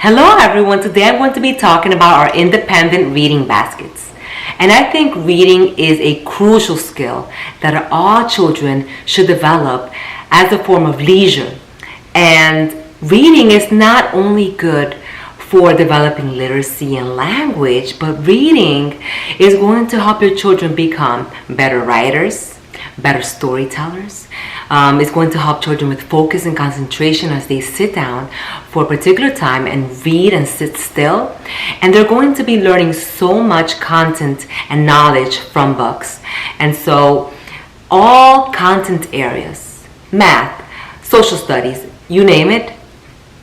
Hello everyone, today I'm going to be talking about our independent reading baskets. And I think reading is a crucial skill that all children should develop as a form of leisure. And reading is not only good for developing literacy and language, but reading is going to help your children become better writers, better storytellers. It's going to help children with focus and concentration as they sit down for a particular time and read and sit still. And they're going to be learning so much content and knowledge from books. And so all content areas, math, social studies, you name it,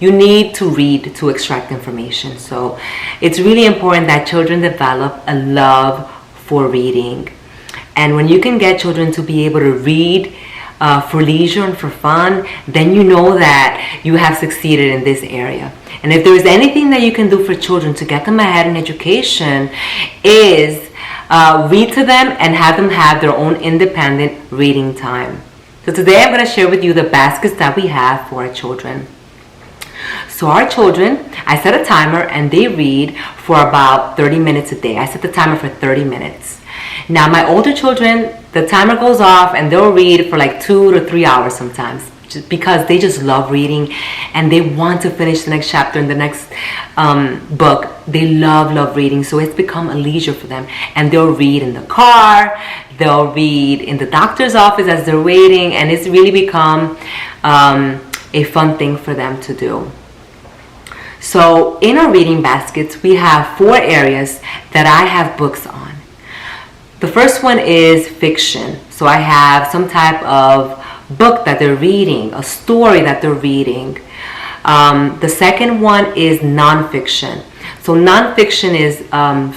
you need to read to extract information. So it's really important that children develop a love for reading. And when you can get children to be able to read for leisure and for fun, then you know that you have succeeded in this area. And if there's anything that you can do for children to get them ahead in education is read to them and have them have their own independent reading time. So today I'm going to share with you the baskets that we have for our children. So our children, I set a timer and they read for about 30 minutes a day. I set the timer for 30 minutes. Now my older children, the timer goes off and they'll read for like 2 to 3 hours sometimes, just because they just love reading and they want to finish the next chapter in the next book. They love reading, so it's become a leisure for them. And they'll read in the car, they'll read in the doctor's office as they're waiting, and it's really become a fun thing for them to do. So in our reading baskets, we have 4 areas that I have books on. The first one is fiction. So I have some type of book that they're reading, a story that they're reading. The second one is nonfiction. So nonfiction is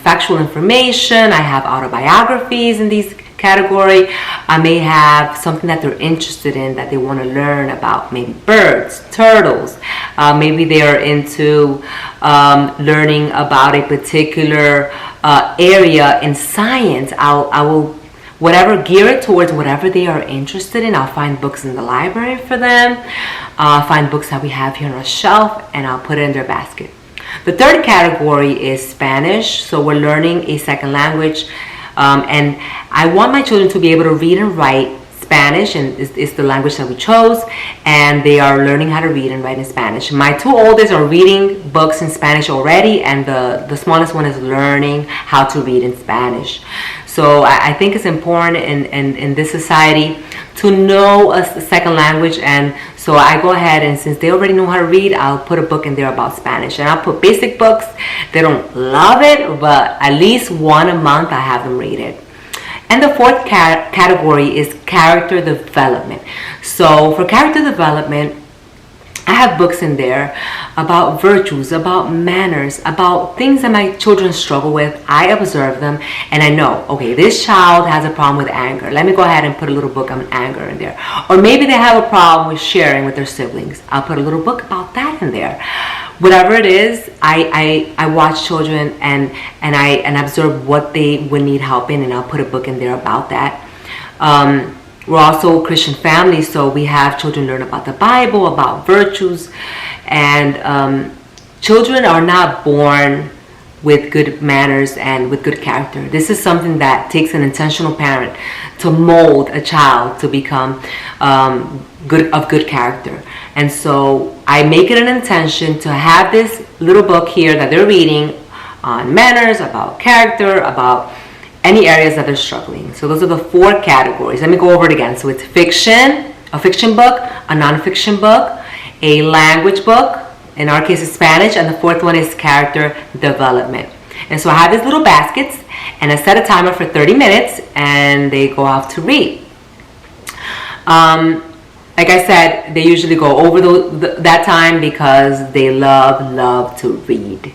factual information. I have autobiographies in these category. I may have something that they're interested in that they want to learn about, maybe birds, turtles. Maybe they are into learning about a particular area in science. I will whatever gear it towards whatever they are interested in. I'll find books in the library for them. I'll find books that we have here on our shelf and I'll put it in their basket. The third category is Spanish. So we're learning a second language. And I want my children to be able to read and write Spanish, and it's the language that we chose, and they are learning how to read and write in Spanish. My 2 oldest are reading books in Spanish already, and the smallest one is learning how to read in Spanish. So I think it's important in this society to know a second language, and so I go ahead and since they already know how to read, I'll put a book in there about Spanish, and I'll put basic books. They don't love it, but at least one a month I have them read it. And the fourth category is character development. So for character development, I have books in there about virtues, about manners, about things that my children struggle with. I observe them and I know, okay, this child has a problem with anger. Let me go ahead and put a little book on anger in there. Or maybe they have a problem with sharing with their siblings. I'll put a little book about that in there. Whatever it is, I watch children and I observe what they would need help in, and I'll put a book in there about that. We're also a Christian family, so we have children learn about the Bible, about virtues, and children are not born with good manners and with good character. This is something that takes an intentional parent to mold a child to become good character. And so I make it an intention to have this little book here that they're reading on manners, about character, about any areas that they're struggling. So those are the 4 categories. Let me go over it again. So it's fiction, a fiction book, a nonfiction book, a language book, in our case it's Spanish, and the 4th one is character development. And so I have these little baskets and I set a timer for 30 minutes and they go off to read. Like I said, they usually go over that time because they love to read.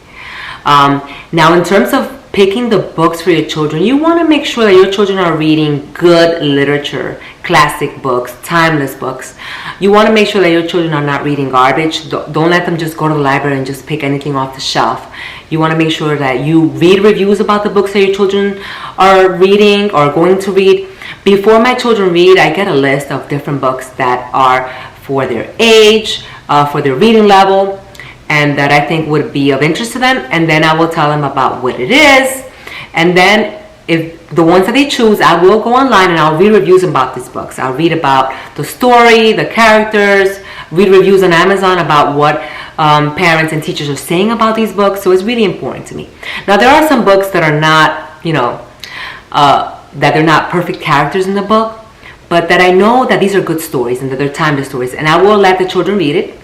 Now in terms of picking the books for your children, you want to make sure that your children are reading good literature, classic books, timeless books. You want to make sure that your children are not reading garbage. Don't let them just go to the library and just pick anything off the shelf. You want to make sure that you read reviews about the books that your children are reading or going to read. Before my children read, I get a list of different books that are for their age, for their reading level. and that I think would be of interest to them, and then I will tell them about what it is. And then if the ones that they choose, I will go online and I'll read reviews about these books. I'll read about the story, the characters, read reviews on Amazon about what parents and teachers are saying about these books. So it's really important to me. Now, there are some books that are not, that they're not perfect characters in the book, but that I know that these are good stories and that they're timeless stories, and I will let the children read it.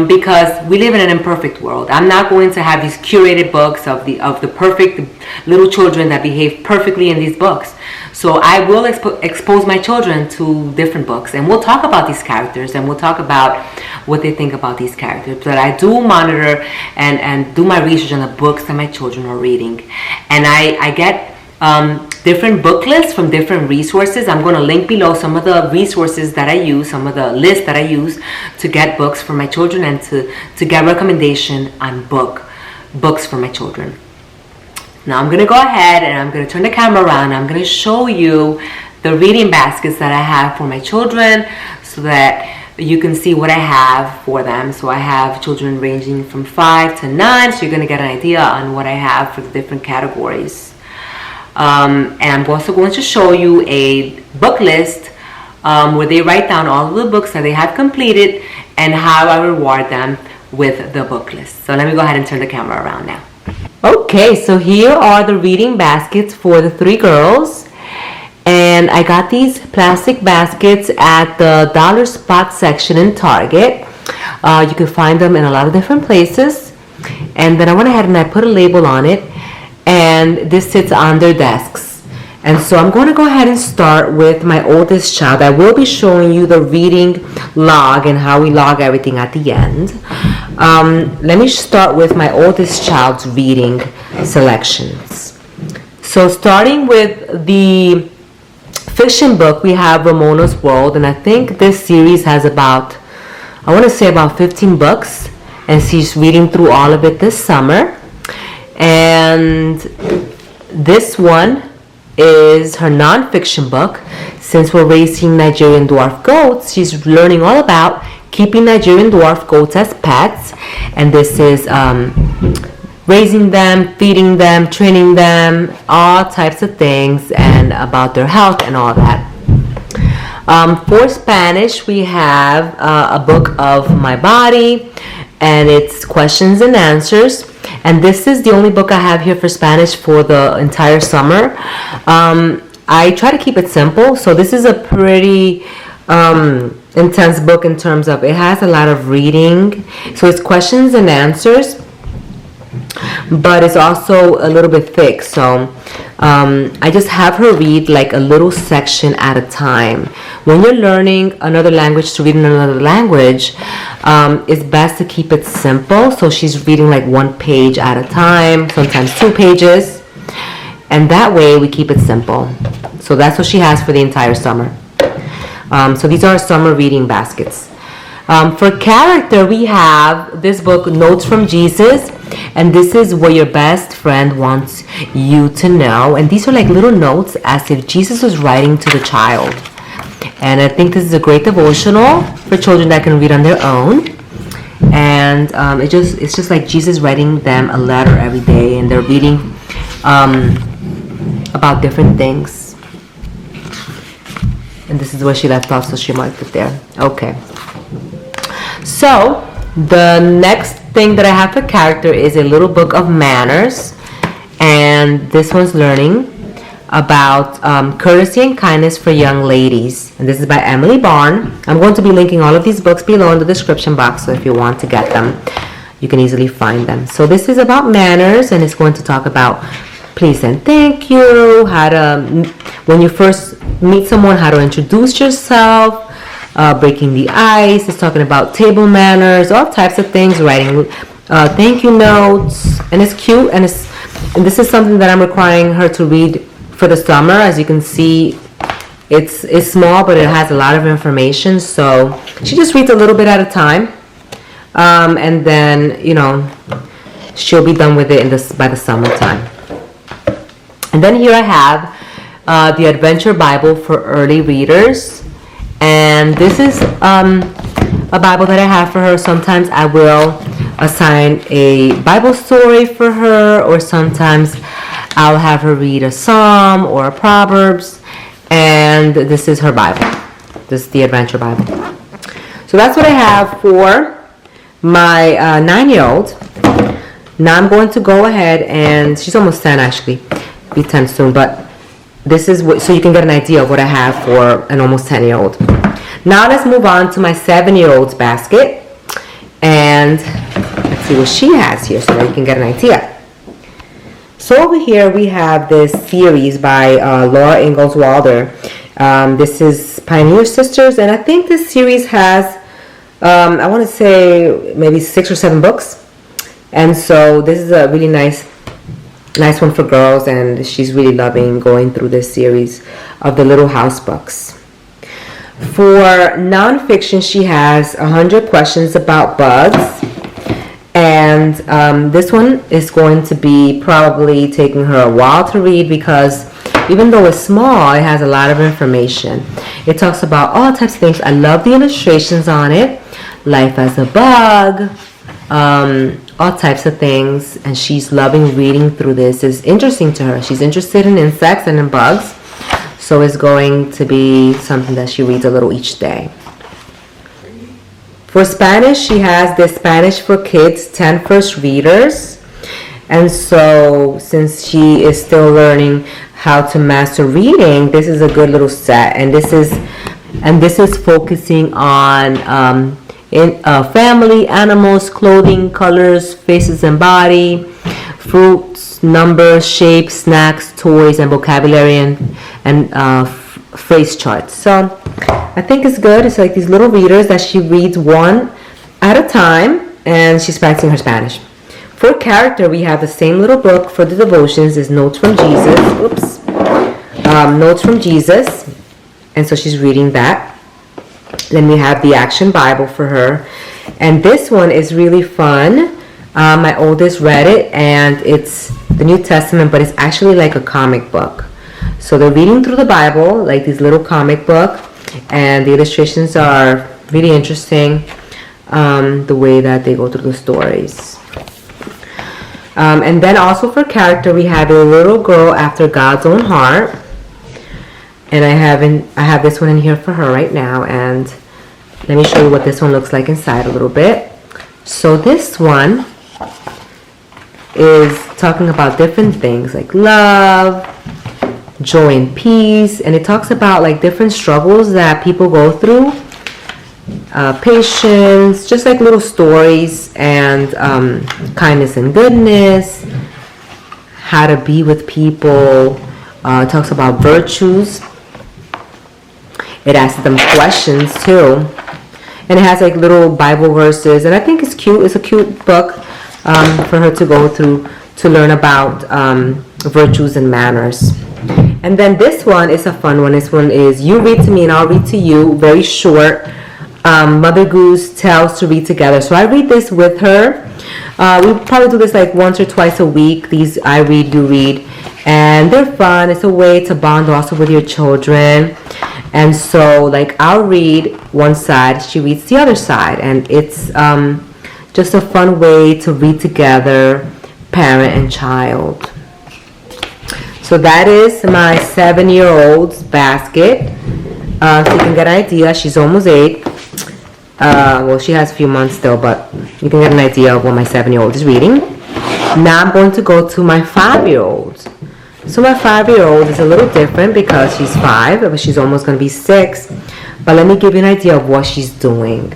Because we live in an imperfect world. I'm not going to have these curated books of the perfect little children that behave perfectly in these books. So I will expose my children to different books, and we'll talk about these characters, and we'll talk about what they think about these characters. But I do monitor and do my research on the books that my children are reading, and I get different book lists from different resources. I'm going to link below some of the resources that I use, some of the lists that I use to get books for my children and to get recommendation on books for my children. Now I'm going to go ahead and I'm going to turn the camera around. I'm going to show you the reading baskets that I have for my children so that you can see what I have for them. So I have children ranging from 5 to 9, so you're going to get an idea on what I have for the different categories. And I'm also going to show you a book list where they write down all of the books that they have completed and how I reward them with the book list. So let me go ahead and turn the camera around now. Okay, so here are the reading baskets for the 3 girls. And I got these plastic baskets at the Dollar Spot section in Target. You can find them in a lot of different places. And then I went ahead and I put a label on it. And this sits on their desks. And so I'm going to go ahead and start with my oldest child. I will be showing you the reading log and how we log everything at the end. Let me start with my oldest child's reading selections. So starting with the fiction book, we have Ramona's World. And I think this series has about 15 books. And she's reading through all of it this summer. And this one is her nonfiction book. Since we're raising Nigerian dwarf goats, she's learning all about keeping Nigerian dwarf goats as pets. And this is raising them, feeding them, training them, all types of things, and about their health and all that. For Spanish, we have a book of My Body, and it's questions and answers. And this is the only book I have here for Spanish for the entire summer. I try to keep it simple. So this is a pretty intense book in terms of it has a lot of reading. So it's questions and answers, but it's also a little bit thick. So I just have her read like a little section at a time. When you're learning another language to read in another language, it's best to keep it simple. So she's reading like 1 page at a time, sometimes 2 pages. And that way we keep it simple. So that's what she has for the entire summer. So these are summer reading baskets. For character, we have this book, Notes from Jesus. And this is what your best friend wants you to know. And these are like little notes as if Jesus was writing to the child. And I think this is a great devotional for children that can read on their own. And it's just like Jesus writing them a letter every day. And they're reading about different things. And this is where she left off, so she marked it there. Okay. So the next thing that I have for character is a little book of manners, and this one's learning about courtesy and kindness for young ladies, and this is by Emily Barn. I'm going to be linking all of these books below in the description box, so if you want to get them, you can easily find them. So this is about manners, and it's going to talk about please and thank you, how to, when you first meet someone, how to introduce yourself, breaking the ice. It's talking about table manners, all types of things, writing thank you notes, and it's cute, and this is something that I'm requiring her to read for the summer. As you can see, it's small, but it has a lot of information, so she just reads a little bit at a time, and then she'll be done with it by the summertime. And then here I have the Adventure Bible for early readers. And this is a Bible that I have for her. Sometimes I will assign a Bible story for her, or sometimes I'll have her read a Psalm or a Proverbs, and this is her Bible. This is the Adventure Bible. So that's what I have for my 9-year-old. Now I'm going to go ahead, and she's almost 10 actually, be 10 soon, but this is what, so you can get an idea of what I have for an almost 10-year-old. Now let's move on to my 7-year-old's basket, and let's see what she has here so that you can get an idea. So over here we have this series by Laura Ingalls Wilder. This is Pioneer Sisters, and I think this series has, I want to say maybe 6 or 7 books. And so this is a really nice one for girls, and she's really loving going through this series of the Little House books. For nonfiction, she has 100 questions about bugs, and this one is going to be probably taking her a while to read, because even though it's small, it has a lot of information. It talks about all types of things. I love the illustrations on it. Life as a bug, all types of things, and she's loving reading through this. It's interesting to her. She's interested in insects and in bugs, so it's going to be something that she reads a little each day. For Spanish, she has this Spanish for Kids 10 First Readers, and so since she is still learning how to master reading, this is a good little set, and this is focusing on family, animals, clothing, colors, faces and body, fruits, numbers, shapes, snacks, toys, and vocabulary and phrase charts. So I think it's good. It's like these little readers that she reads one at a time, and she's practicing her Spanish. For character, we have the same little book for the devotions, is Notes from Jesus. Notes from Jesus, and so she's reading that. Then we have the Action Bible for her, and this one is really fun. My oldest read it, and it's the New Testament, but it's actually like a comic book. So they're reading through the Bible like this little comic book, and the illustrations are really interesting, the way that they go through the stories. And then also for character, we have A Little Girl After God's Own Heart. And I have this one in here for her right now, and let me show you what this one looks like inside a little bit. So this one is talking about different things like love, joy and peace, and it talks about like different struggles that people go through, patience, just like little stories, and kindness and goodness, how to be with people. It talks about virtues. It asks them questions too, and it has like little Bible verses, and I think it's cute. It's a cute book for her to go through to learn about virtues and manners. And then this one is a fun one. This one is You Read to Me and I'll Read to You. Very short. Mother Goose tells to read together. So I read this with her. We probably do this like once or twice a week. These I read, you read, and they're fun. It's a way to bond also with your children. And so like I'll read one side, she reads the other side, and it's just a fun way to read together, parent and child. So that is my 7-year-old's basket. So you can get an idea. She's almost 8. Well, she has a few months still, but you can get an idea of what my 7-year-old is reading. Now I'm going to go to my 5-year-old. So my 5-year-old is a little different because she's 5, but she's almost going to be 6. But let me give you an idea of what she's doing.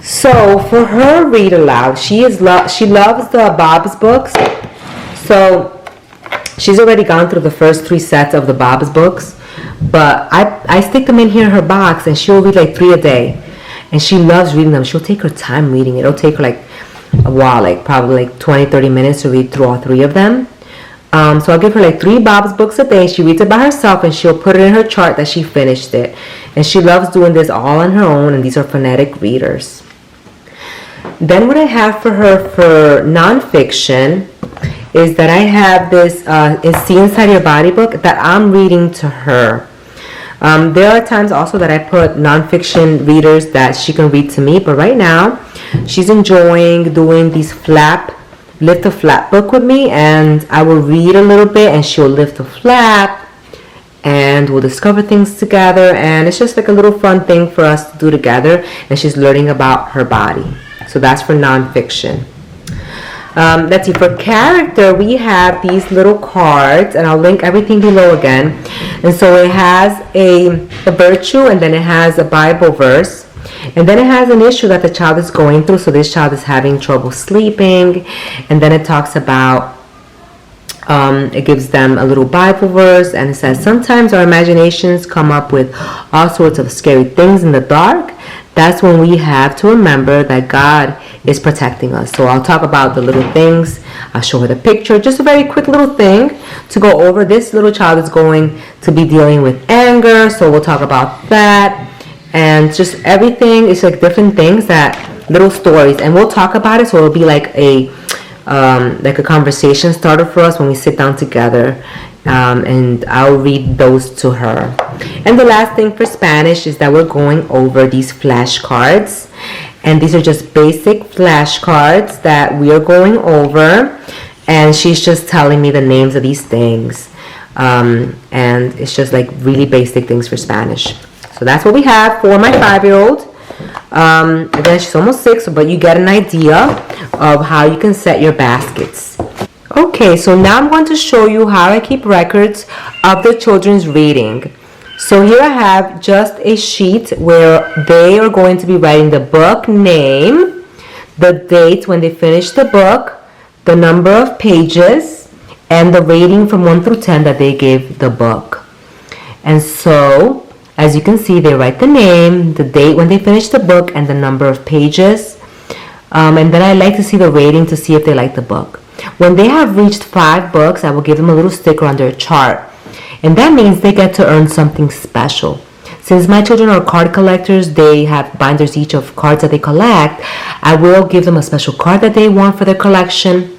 So for her read aloud, she loves the Bob's books. So she's already gone through the first 3 sets of the Bob's books. But I stick them in here in her box, and she'll read like 3 a day. And she loves reading them. She'll take her time reading it. It'll take her like a while, like probably like 20-30 minutes to read through all 3 of them. So I'll give her like 3 Bob's books a day. She reads it by herself, and she'll put it in her chart that she finished it. And she loves doing this all on her own, and these are phonetic readers. Then what I have for her for nonfiction is that I have this See Inside Your Body book that I'm reading to her. There are times also that I put nonfiction readers that she can read to me, but right now she's enjoying doing these lift a flap book with me, and I will read a little bit and she'll lift a flap and we'll discover things together, and it's just like a little fun thing for us to do together, and she's learning about her body. So that's for nonfiction. Let's see, for character, we have these little cards, and I'll link everything below again. And so it has a virtue, and then it has a Bible verse, and then it has an issue that the child is going through. So this child is having trouble sleeping, and then it talks about it gives them a little Bible verse, and it says, sometimes our imaginations come up with all sorts of scary things in the dark. That's when we have to remember that God is protecting us. So I'll talk about the little things. I'll show her the picture, just a very quick little thing to go over. This little child is going to be dealing with anger, so we'll talk about that, and just everything. It's like different things, that little stories, and we'll talk about it. So it'll be like a conversation starter for us when we sit down together, and I'll read those to her. And the last thing for Spanish is that we're going over these flashcards, and these are just basic flashcards that we are going over, and she's just telling me the names of these things, and it's just like really basic things for Spanish. So that's what we have for my 5-year-old. Again, she's almost 6, but you get an idea of how you can set your baskets. Okay, so now I'm going to show you how I keep records of the children's reading. So here I have just a sheet where they are going to be writing the book name, the date when they finished the book, the number of pages, and the rating from 1 through 10 that they gave the book. And so, as you can see, they write the name, the date when they finished the book, and the number of pages. And then I like to see the rating to see if they like the book. When they have reached 5 books, I will give them a little sticker on their chart. And that means they get to earn something special. Since my children are card collectors, they have binders each of cards that they collect. I will give them a special card that they want for their collection,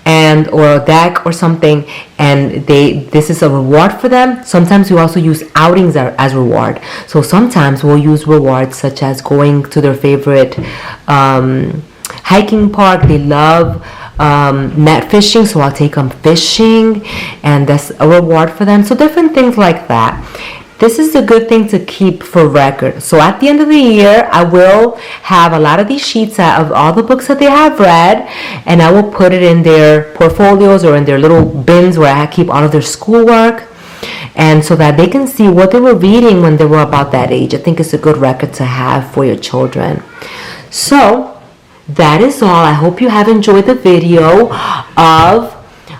and or a deck or something, and this is a reward for them. Sometimes we also use outings as reward. So sometimes we'll use rewards such as going to their favorite hiking park. They love net fishing, so I'll take them fishing, and that's a reward for them. So different things like that. This is a good thing to keep for record. So at the end of the year, I will have a lot of these sheets of all the books that they have read, and I will put it in their portfolios or in their little bins where I keep all of their schoolwork, and so that they can see what they were reading when they were about that age. I think it's a good record to have for your children. So that is all. I hope you have enjoyed the video of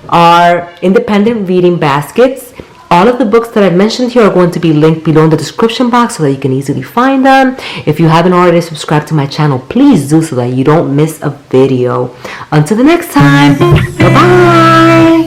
our independent reading baskets. All of the books that I've mentioned here are going to be linked below in the description box so that you can easily find them. If you haven't already subscribed to my channel, please do so that you don't miss a video. Until the next time, bye-bye.